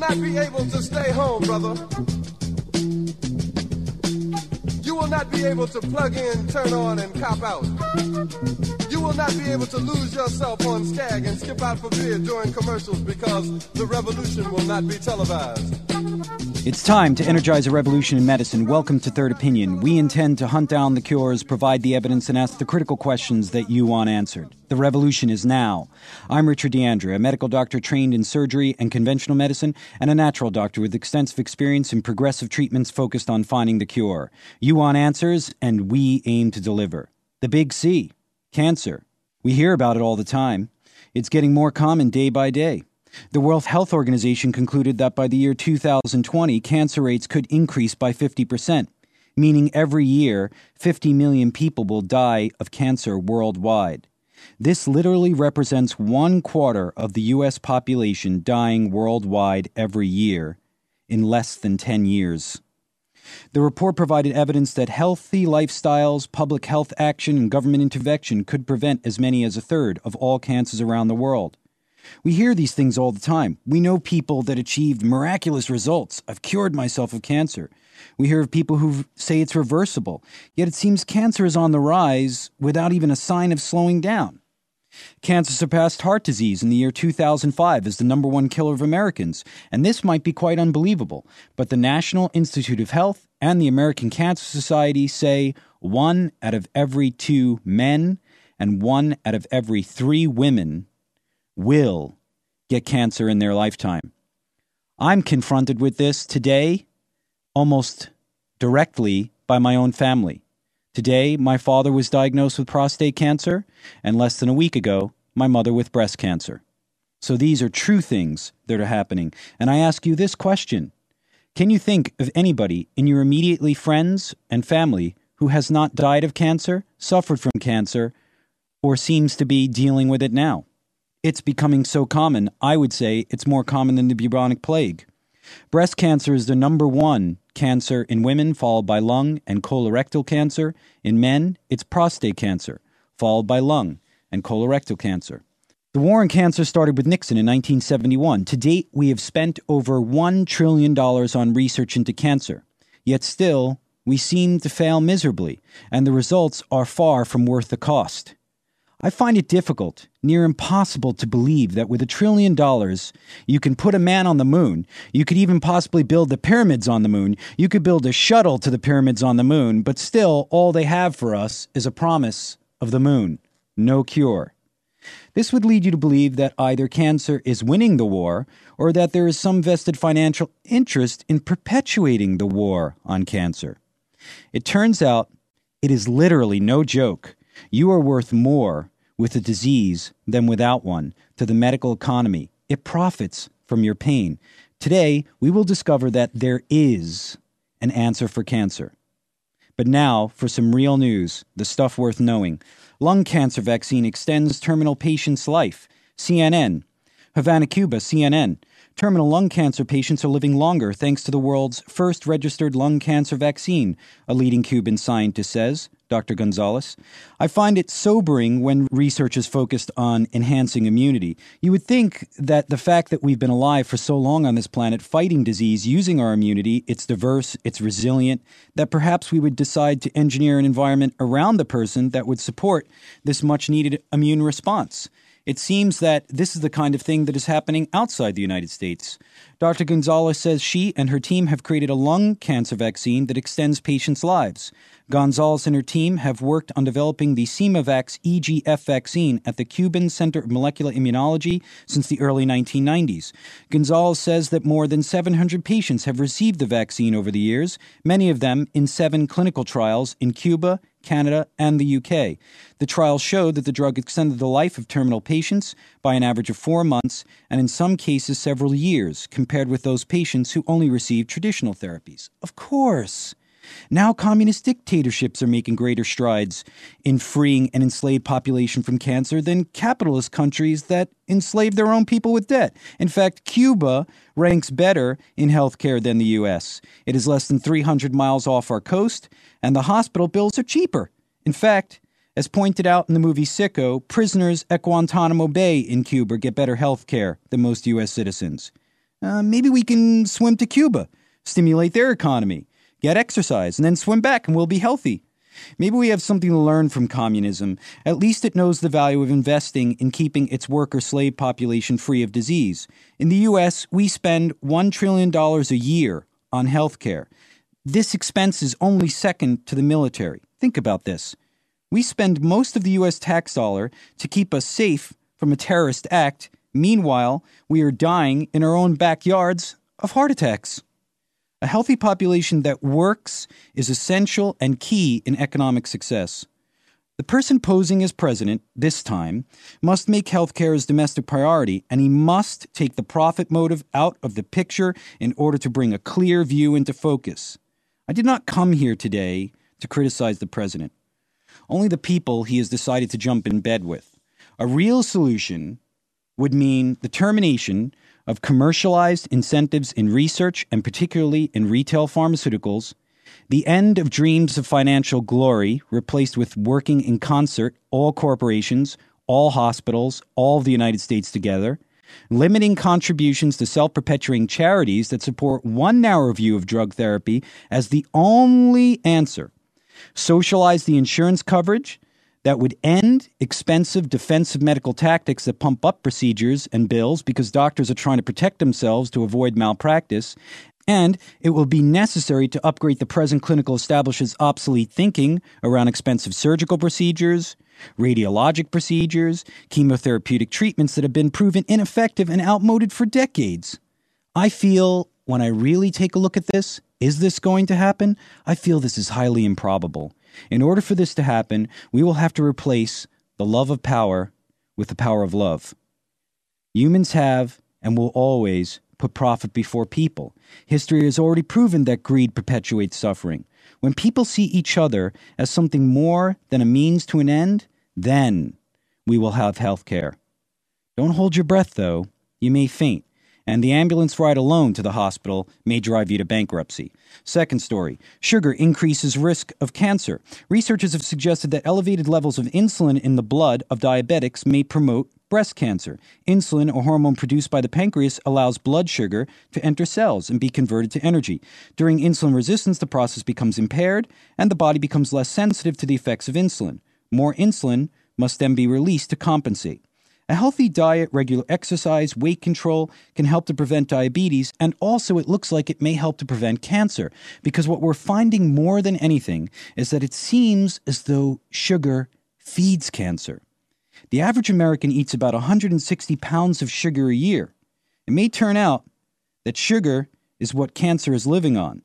not be able to stay home, brother. You will not be able to plug in, turn on, and cop out. You will not be able to lose yourself on Skag and skip out for beer during commercials because the revolution will not be televised. It's time to energize a revolution in medicine. Welcome to Third Opinion. We intend to hunt down the cures, provide the evidence, and ask the critical questions that you want answered. The revolution is now. I'm Richard D'Andrea, a medical doctor trained in surgery and conventional medicine, and a natural doctor with extensive experience in progressive treatments focused on finding the cure. You want answers, and we aim to deliver. The big C, cancer. We hear about it all the time. It's getting more common day by day. The World Health Organization concluded that by the year 2020, cancer rates could increase by 50%, meaning every year 50 million people will die of cancer worldwide. This literally represents 1/4 of the U.S. population dying worldwide every year in less than 10 years. The report provided evidence that healthy lifestyles, public health action, and government intervention could prevent as many as a third of all cancers around the world. We hear these things all the time. We know people that achieved miraculous results. I've cured myself of cancer. We hear of people who say it's reversible. Yet it seems cancer is on the rise without even a sign of slowing down. Cancer surpassed heart disease in the year 2005 as the #1 killer of Americans, and this might be quite unbelievable, but the National Institute of Health and the American Cancer Society say 1 out of every 2 men and 1 out of every 3 women will get cancer in their lifetime. I'm confronted with this today almost directly by my own family. Today, my father was diagnosed with prostate cancer, and less than a week ago, my mother with breast cancer. So these are true things that are happening. And I ask you this question. Can you think of anybody in your immediately friends and family who has not died of cancer, suffered from cancer, or seems to be dealing with it now? It's becoming so common, I would say it's more common than the bubonic plague. Breast cancer is the #1 cancer in women, followed by lung and colorectal cancer. In men, it's prostate cancer, followed by lung and colorectal cancer. The war on cancer started with Nixon in 1971. To date, we have spent over $1 trillion on research into cancer. Yet still, we seem to fail miserably, and the results are far from worth the cost. I find it difficult, near impossible to believe that with $1 trillion, you can put a man on the moon. You could even possibly build the pyramids on the moon. You could build a shuttle to the pyramids on the moon, but still all they have for us is a promise of the moon. No cure. This would lead you to believe that either cancer is winning the war or that there is some vested financial interest in perpetuating the war on cancer. It turns out it is literally no joke. You are worth more with a disease than without one to the medical economy. It profits from your pain. Today, we will discover that there is an answer for cancer. But now, for some real news, the stuff worth knowing. Lung cancer vaccine extends terminal patient's life. CNN. Havana, Cuba, CNN. Terminal lung cancer patients are living longer thanks to the world's first registered lung cancer vaccine, a leading Cuban scientist says, Dr. Gonzalez. I find it sobering when research is focused on enhancing immunity. You would think that the fact that we've been alive for so long on this planet fighting disease using our immunity, it's diverse, it's resilient, that perhaps we would decide to engineer an environment around the person that would support this much-needed immune response. It seems that this is the kind of thing that is happening outside the United States. Dr. Gonzalez says she and her team have created a lung cancer vaccine that extends patients' lives. Gonzalez and her team have worked on developing the CIMAVAX EGF vaccine at the Cuban Center of Molecular Immunology since the early 1990s. Gonzalez says that more than 700 patients have received the vaccine over the years, many of them in 7 clinical trials in Cuba, Canada, and the UK. The trials showed that the drug extended the life of terminal patients by an average of 4 months, and in some cases several years, compared with those patients who only received traditional therapies. Of course. Now communist dictatorships are making greater strides in freeing an enslaved population from cancer than capitalist countries that enslave their own people with debt. In fact, Cuba ranks better in healthcare than the U.S. It is less than 300 miles off our coast, and the hospital bills are cheaper. In fact, as pointed out in the movie Sicko, prisoners at Guantanamo Bay in Cuba get better health care than most U.S. citizens. Maybe we can swim to Cuba, stimulate their economy, get exercise, and then swim back and we'll be healthy. Maybe we have something to learn from communism. At least it knows the value of investing in keeping its worker-slave population free of disease. In the U.S., we spend $1 trillion a year on health care. This expense is only second to the military. Think about this. We spend most of the U.S. tax dollar to keep us safe from a terrorist act. Meanwhile, we are dying in our own backyards of heart attacks. A healthy population that works is essential and key in economic success. The person posing as president this time must make healthcare his domestic priority, and he must take the profit motive out of the picture in order to bring a clear view into focus. I did not come here today to criticize the president, only the people he has decided to jump in bed with. A real solution would mean the termination of commercialized incentives in research and particularly in retail pharmaceuticals, the end of dreams of financial glory replaced with working in concert, all corporations, all hospitals, all of the United States together, limiting contributions to self-perpetuating charities that support one narrow view of drug therapy as the only answer, socialize the insurance coverage that would end expensive defensive medical tactics that pump up procedures and bills because doctors are trying to protect themselves to avoid malpractice, and it will be necessary to upgrade the present clinical establishment's obsolete thinking around expensive surgical procedures, radiologic procedures, chemotherapeutic treatments that have been proven ineffective and outmoded for decades. I feel, when I really take a look at this, is this going to happen? I feel this is highly improbable. In order for this to happen, we will have to replace the love of power with the power of love. Humans have and will always put profit before people. History has already proven that greed perpetuates suffering. When people see each other as something more than a means to an end, then we will have health care. Don't hold your breath, though. You may faint, and the ambulance ride alone to the hospital may drive you to bankruptcy. Second story, sugar increases risk of cancer. Researchers have suggested that elevated levels of insulin in the blood of diabetics may promote breast cancer. Insulin, a hormone produced by the pancreas, allows blood sugar to enter cells and be converted to energy. During insulin resistance, the process becomes impaired, and the body becomes less sensitive to the effects of insulin. More insulin must then be released to compensate. A healthy diet, regular exercise, weight control can help to prevent diabetes, and also it looks like it may help to prevent cancer, because what we're finding more than anything is that it seems as though sugar feeds cancer. The average American eats about 160 pounds of sugar a year. It may turn out that sugar is what cancer is living on.